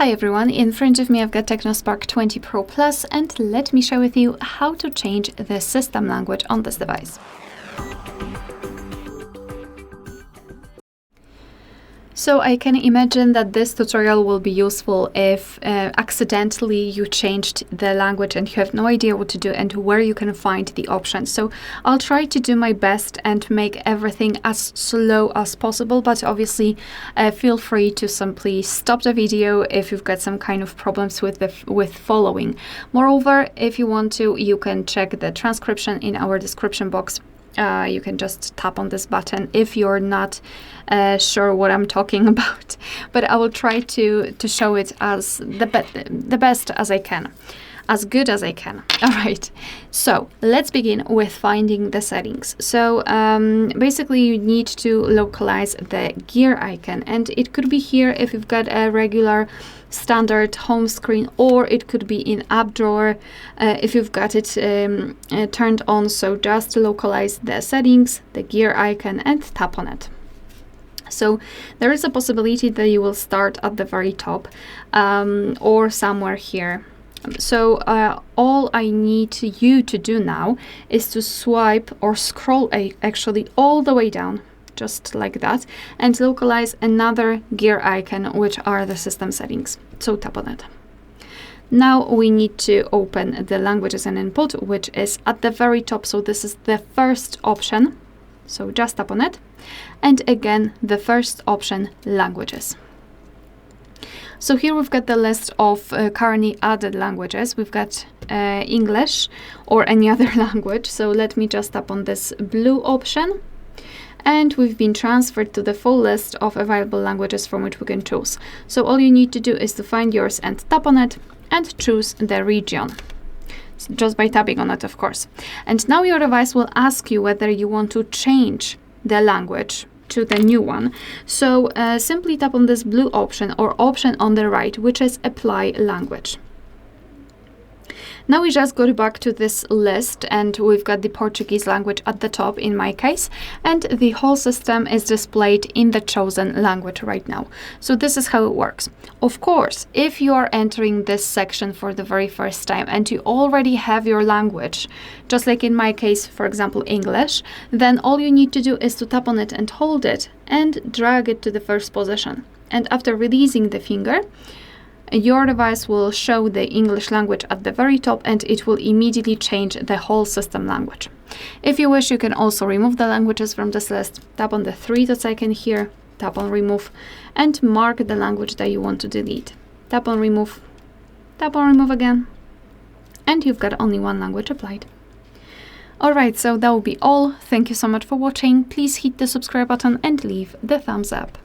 Hi everyone, in front of me I've got TECNO Spark 20 Pro Plus, and let me share with you how to change the system language on this device. So I can imagine that this tutorial will be useful if accidentally you changed the language and you have no idea what to do and where you can find the options. So I'll try to do my best and make everything as slow as possible, but obviously feel free to simply stop the video if you've got some kind of problems with following. Moreover, if you want to, you can check the transcription in our description box. You can just tap on this button if you're not sure what I'm talking about, but I will try to show it as the best as I can, as good as I can. All right, so let's begin with finding the settings. So basically you need to localize the gear icon, and it could be here if you've got a regular standard home screen, or it could be in app drawer if you've got it turned on. So just localize the settings, the gear icon, and tap on it. So there is a possibility that you will start at the very top or somewhere here. So all I need you to do now is to swipe or scroll actually all the way down, just like that, and localize another gear icon, which are the system settings. So tap on it. Now we need to open the languages and input, which is at the very top. So this is the first option. So just tap on it. And again, the first option, languages. So here we've got the list of currently added languages. We've got English or any other language. So let me just tap on this blue option. And we've been transferred to the full list of available languages from which we can choose. So all you need to do is to find yours and tap on it and choose the region. Just by tapping on it, of course. And now your device will ask you whether you want to change the language to the new one. So simply tap on this blue option or option on the right, which is apply language. Now we just go back to this list, and we've got the Portuguese language at the top in my case, and the whole system is displayed in the chosen language right now. So this is how it works. Of course, if you are entering this section for the very first time and you already have your language, just like in my case, for example, English, then all you need to do is to tap on it and hold it and drag it to the first position. And after releasing the finger, your device will show the English language at the very top, and it will immediately change the whole system language. If you wish, you can also remove the languages from this list. Tap on the three dots icon here, tap on remove, and mark the language that you want to delete. Tap on remove again, and you've got only one language applied. Alright, so that will be all. Thank you so much for watching. Please hit the subscribe button and leave the thumbs up.